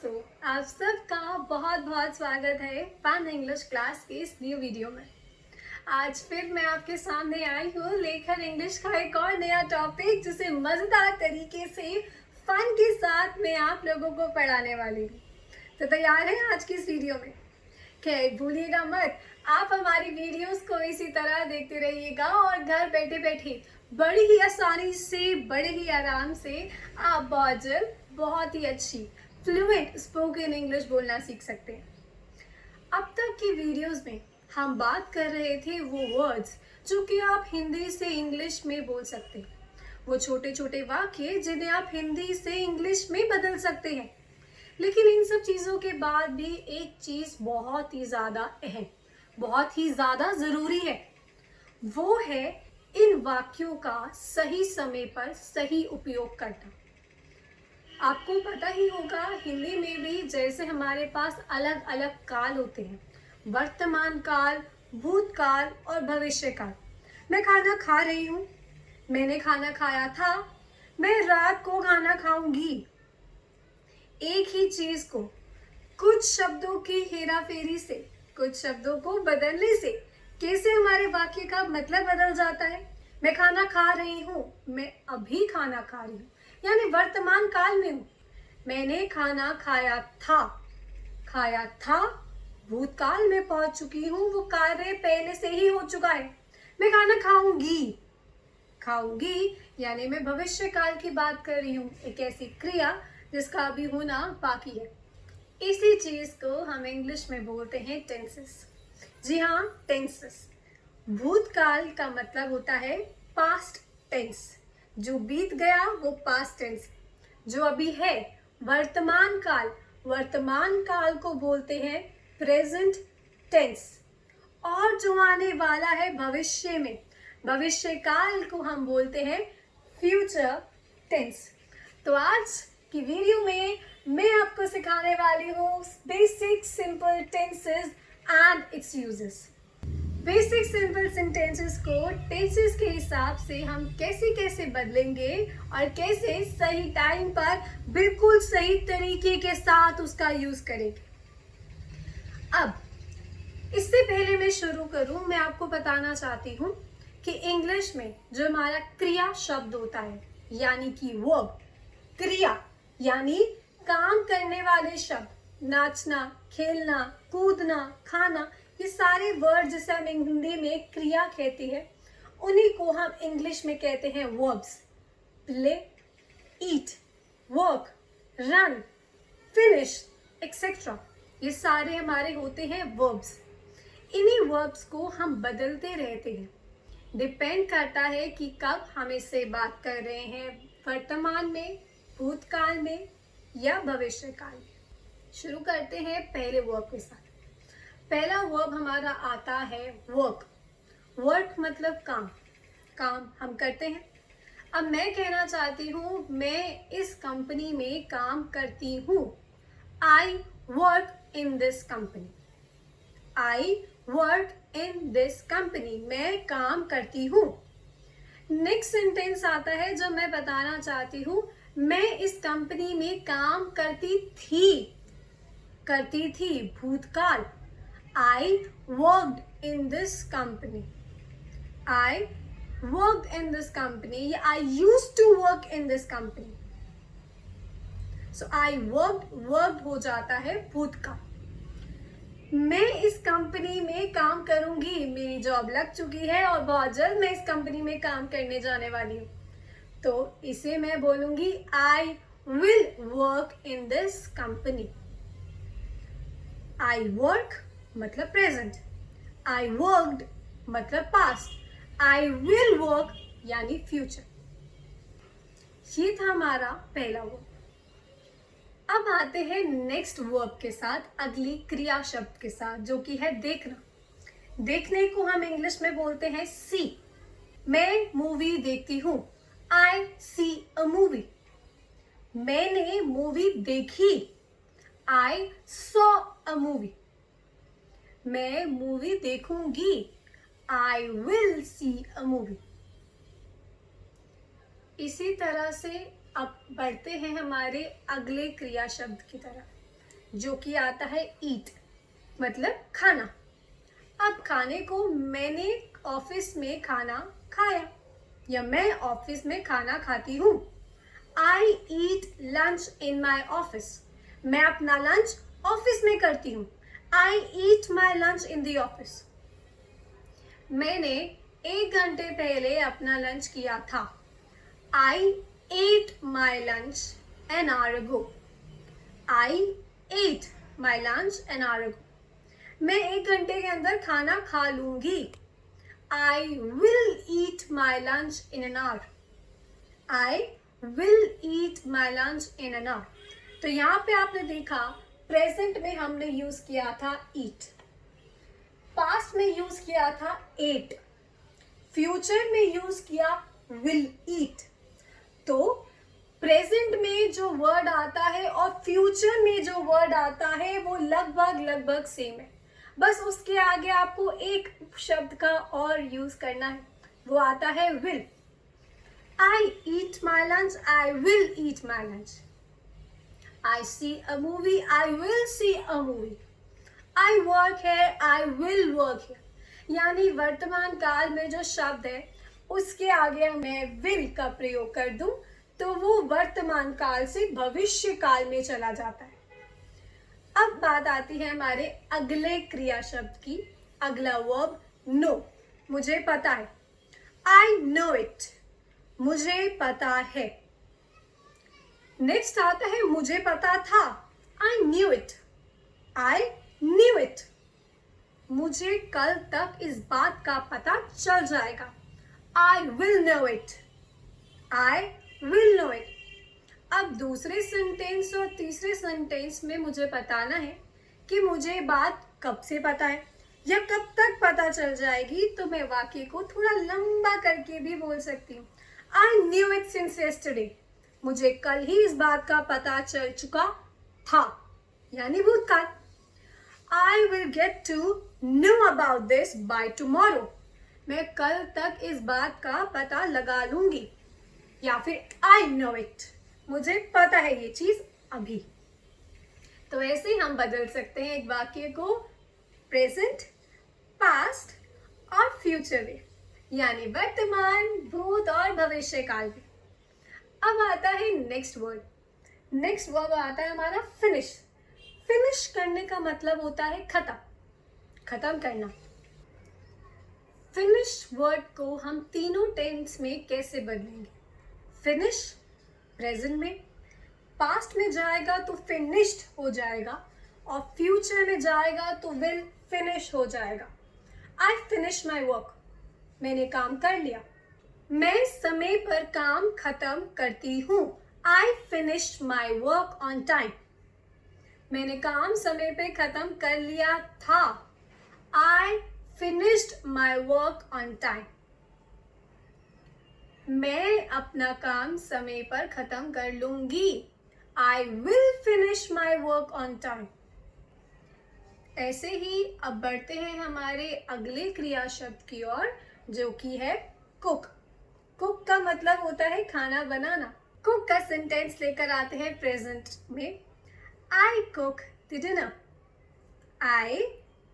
दोस्तों, आप सबका बहुत बहुत स्वागत है फन इंग्लिश क्लास के इस न्यू वीडियो में। आज फिर मैं आपके सामने आई हूँ लेकर इंग्लिश का एक और नया टॉपिक, जिसे मज़ेदार तरीके से फन के साथ मैं आप लोगों को पढ़ाने वाली हूँ। तो तैयार हैं आज की इस वीडियो में? खैर भूलिएगा मत, आप हमारी वीडियोस को इसी तरह देखते रहिएगा और घर बैठे बैठे बड़ी ही आसानी से, बड़े ही आराम से आप बहुत जल्द बहुत ही अच्छी फ्लुएंट स्पोकन इंग्लिश बोलना सीख सकते हैं। अब तक की वीडियोस में हम बात कर रहे थे वो वर्ड्स जो कि आप हिंदी से इंग्लिश में बोल सकते हैं, वो छोटे छोटे वाक्य जिन्हें आप हिंदी से इंग्लिश में बदल सकते हैं। लेकिन इन सब चीज़ों के बाद भी एक चीज़ बहुत ही ज़्यादा अहम, बहुत ही ज़्यादा ज़रूरी है, वो है इन वाक्यों का सही समय पर सही उपयोग करना। आपको पता ही होगा, हिंदी में भी जैसे हमारे पास अलग अलग काल होते हैं, वर्तमान काल, भूतकाल और भविष्य काल। मैं खाना खा रही हूँ, मैंने खाना खाया था, मैं रात को खाना खाऊंगी। एक ही चीज को कुछ शब्दों की हेराफेरी से, कुछ शब्दों को बदलने से कैसे हमारे वाक्य का मतलब बदल जाता है। मैं खाना खा रही हूँ, मैं अभी खाना खा रही हूँ, यानी वर्तमान काल में हूँ। मैंने खाना खाया था भूतकाल में पहुंच चुकी हूँ, वो कार्य पहले से ही हो चुका है। मैं खाना खाऊंगी यानी मैं भविष्य काल की बात कर रही हूँ, एक ऐसी क्रिया जिसका अभी होना बाकी है। इसी चीज को हम इंग्लिश में बोलते हैं टेंसेस। जी हाँ, टेंसेस। भूतकाल का मतलब होता है पास्ट टेंस, जो बीत गया वो पास्ट टेंस। जो अभी है वर्तमान काल को बोलते हैं प्रेजेंट टेंस। और जो आने वाला है भविष्य में, भविष्य काल को हम बोलते हैं फ्यूचर टेंस। तो आज की वीडियो में मैं आपको सिखाने वाली हूँ basic simple tenses and it's uses. Basic simple sentences को टेंसेस के हिसाब से हम कैसे कैसे बदलेंगे और कैसे सही टाइम पर बिल्कुल सही तरीके के साथ उसका यूज करेंगे। अब इससे पहले मैं शुरू करूं, मैं आपको बताना चाहती हूं कि इंग्लिश में जो हमारा क्रिया शब्द होता है, यानी कि वर्ब, क्रिया यानी काम करने वाले शब्द, नाचना, खेलना, कूदना, खाना, ये सारे वर्ड जिसे हम हिंदी में क्रिया कहते हैं, उन्हीं को हम इंग्लिश में कहते हैं वर्ब्स। प्ले, ईट, वर्क, रन, फिनिश, एक्सेट्रा, ये सारे हमारे होते हैं वर्ब्स। इन्हीं वर्ब्स को हम बदलते रहते हैं, डिपेंड करता है कि कब हम इससे बात कर रहे हैं, वर्तमान में, भूतकाल में या भविष्य काल में। शुरू करते हैं पहले वर्ब के साथ। पहला वर्ब हमारा आता है वर्क। वर्क मतलब काम हम करते हैं। अब मैं कहना चाहती हूँ मैं इस कंपनी में काम करती हूँ। I work in this company. I work in this company, मैं काम करती हूँ। नेक्स्ट सेंटेंस आता है जो मैं बताना चाहती हूँ, मैं इस कंपनी में काम करती थी भूतकाल। I worked in this company. I worked in this company. I used to work in this company. So I worked हो जाता है भूतकाल। मैं इस कंपनी में काम करूंगी, मेरी जॉब लग चुकी है और बहुत जल्द मैं इस कंपनी में काम करने जाने वाली हूँ। तो इसे मैं बोलूंगी I will work in this company. I work मतलब प्रेजेंट, आई वर्कड मतलब पास्ट, आई विल वर्क यानी फ्यूचर। ये था हमारा पहला वर्ब। अब आते हैं नेक्स्ट वर्ब के साथ, अगली क्रिया शब्द के साथ, जो कि है देखना। देखने को हम इंग्लिश में बोलते हैं सी। मैं मूवी देखती हूँ, आई सी अ मूवी। मैंने मूवी देखी, आई सॉ अ मूवी। मैं मूवी देखूंगी, आई विल सी अ मूवी। इसी तरह से अब बढ़ते हैं हमारे अगले क्रिया शब्द की तरफ। जो कि आता है ईट, मतलब खाना। अब खाने को मैंने ऑफिस में खाना खाया या मैं ऑफिस में खाना खाती हूँ। I eat lunch in my office. मैं अपना लंच ऑफिस में करती हूँ। I eat my lunch in the office. मैंने 1 घंटे पहले अपना लंच किया था। I ate my lunch an hour ago. I ate my lunch an hour ago. मैं 1 घंटे के अंदर खाना खा लूंगी। I will eat my lunch in an hour. I will eat my lunch in an our. तो यहाँ पे आपने देखा प्रेजेंट में हमने यूज किया था ईट, पास्ट में यूज किया था एट, फ्यूचर में यूज किया विल ईट। तो प्रेजेंट में जो वर्ड आता है और फ्यूचर में जो वर्ड आता है वो लगभग सेम है, बस उसके आगे आपको एक शब्द का और यूज करना है, वो आता है will. I eat my lunch, I will eat my lunch. I see a movie, I will see a movie. I work है, आई विल वर्क है। यानी वर्तमान काल में जो शब्द है उसके आगे मैं विल का प्रयोग कर दूं तो वो वर्तमान काल से भविष्य काल में चला जाता है। अब बात आती है हमारे अगले क्रिया शब्द की, अगला वर्ब नो। मुझे पता है, आई नो इट, मुझे पता है। नेक्स्ट आता है मुझे पता था, I knew it, I knew it. मुझे कल तक इस बात का पता चल जाएगा, I will know it, I will know it. अब दूसरे सेंटेंस और तीसरे सेंटेंस में मुझे बताना है कि मुझे बात कब से पता है या कब तक पता चल जाएगी, तो मैं वाक्य को थोड़ा लंबा करके भी बोल सकती हूँ। आई न्यू इट सिंस यस्टरडे, मुझे कल ही इस बात का पता चल चुका था, यानी भूतकाल। I will get to know about this by tomorrow, मैं कल तक इस बात का पता लगा लूंगी। या फिर आई नो इट, मुझे पता है ये चीज अभी। तो ऐसे ही हम बदल सकते हैं एक वाक्य को प्रेजेंट, पास्ट और फ्यूचर में, यानी वर्तमान, भूत और भविष्य काल में। अब आता है नेक्स्ट वर्ड। नेक्स्ट वर्ड आता है हमारा फिनिश। फिनिश करने का मतलब होता है खत्म, खत्म करना। फिनिश वर्ड को हम तीनों टेंस में कैसे बदलेंगे? फिनिश प्रेजेंट में, पास्ट में जाएगा तो फिनिश्ड हो जाएगा और फ्यूचर में जाएगा तो विल फिनिश हो जाएगा। आई फिनिश माई वर्क, मैंने काम कर लिया। मैं समय पर काम खत्म करती हूँ, I finish my work on time, मैंने काम समय पे खत्म कर लिया था, I finished my work on time. मैं अपना काम समय पर खत्म कर लूंगी, I will finish my work on time. ऐसे ही अब बढ़ते हैं हमारे अगले क्रिया शब्द की ओर, जो कि है कुक। कुक का मतलब होता है खाना बनाना। कुक का सेंटेंस लेकर आते हैं प्रेजेंट में। I cook the dinner, I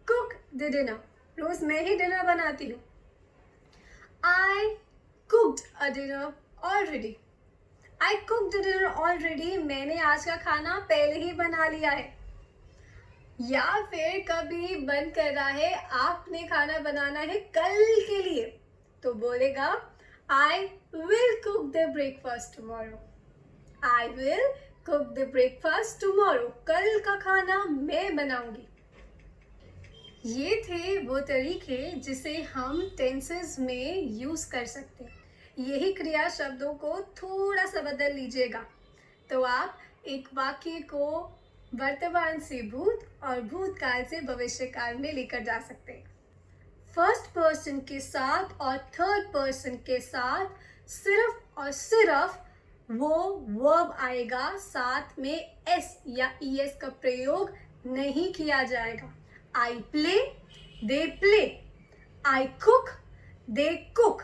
cook the dinner, रोज मैं ही डिनर बनाती हूँ। I cooked a dinner already, I cooked the dinner already, मैंने आज का खाना पहले ही बना लिया है। या फिर कभी मन कर रहा है आपने खाना बनाना है कल के लिए, तो बोलेगा I will cook the breakfast tomorrow, I will cook the breakfast tomorrow, कल का खाना मैं बनाऊंगी। ये थे वो तरीके जिसे हम टेंसेस में यूज कर सकते हैं। यही क्रिया शब्दों को थोड़ा सा बदल लीजिएगा तो आप एक वाक्य को वर्तमान से भूत और भूतकाल से भविष्य काल में लेकर जा सकते हैं। फर्स्ट पर्सन के साथ और थर्ड पर्सन के साथ सिर्फ और सिर्फ वो वर्ब आएगा, साथ में एस या ईएस का प्रयोग नहीं किया जाएगा। I play, they play, I cook, they cook.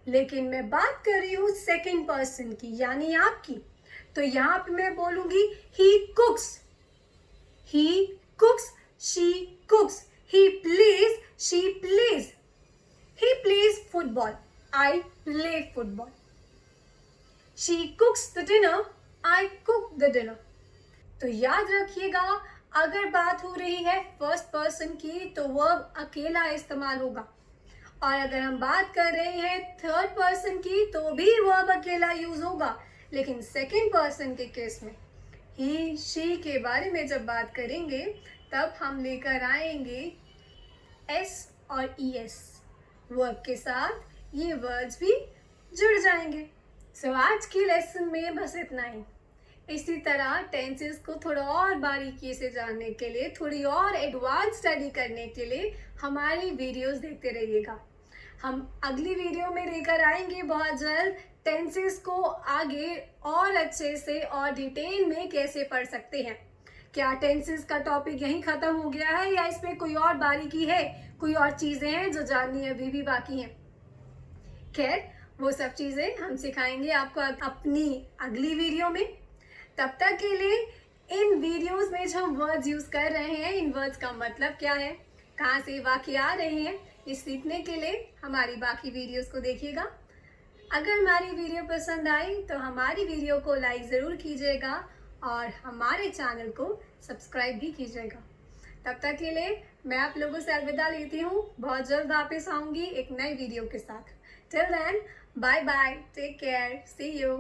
लेकिन मैं बात कर रही हूँ सेकेंड पर्सन की, यानी आपकी, तो यहाँ पे मैं बोलूंगी ही कुक्स, He cooks, she cooks. He plays, she plays. He plays football. I play football. She cooks the dinner. I cook the dinner. तो याद रखिएगा, अगर बात हो रही है फर्स्ट पर्सन की तो वर्ब अकेला इस्तेमाल होगा, और अगर हम बात कर रहे हैं थर्ड पर्सन की तो भी वर्ब अकेला यूज होगा। लेकिन सेकंड पर्सन के केस में ही शी के बारे में जब बात करेंगे तब हम लेकर आएंगे एस और ई एस वर्ब के साथ, ये वर्ड्स भी जुड़ जाएंगे। सो आज की लेसन में बस इतना ही। इसी तरह टेंसेस को थोड़ा और बारीकी से जानने के लिए, थोड़ी और एडवांस स्टडी करने के लिए हमारी वीडियोस देखते रहिएगा। हम अगली वीडियो में लेकर आएंगे बहुत जल्द टेंसेस को आगे और अच्छे से और डिटेल में कैसे पढ़ सकते हैं। क्या टेंसेस का टॉपिक यहीं ख़त्म हो गया है या इसमें कोई और बारीकी है, कोई और चीज़ें हैं जो जाननी अभी भी बाकी हैं? खैर, वो सब चीज़ें हम सिखाएंगे आपको अपनी अगली वीडियो में। तब तक के लिए इन वीडियोस में जो हम वर्ड्स यूज़ कर रहे हैं, इन वर्ड्स का मतलब क्या है, कहाँ से वाक्य आ रहे हैं, ये सीखने के लिए हमारी बाकी वीडियोस को देखिएगा। अगर हमारी वीडियो पसंद आई तो हमारी वीडियो को लाइक ज़रूर कीजिएगा और हमारे चैनल को सब्सक्राइब भी कीजिएगा। तब तक के लिए मैं आप लोगों से अलविदा लेती हूँ। बहुत जल्द वापस आऊँगी एक नई वीडियो के साथ। Till then, bye bye, take care, see you.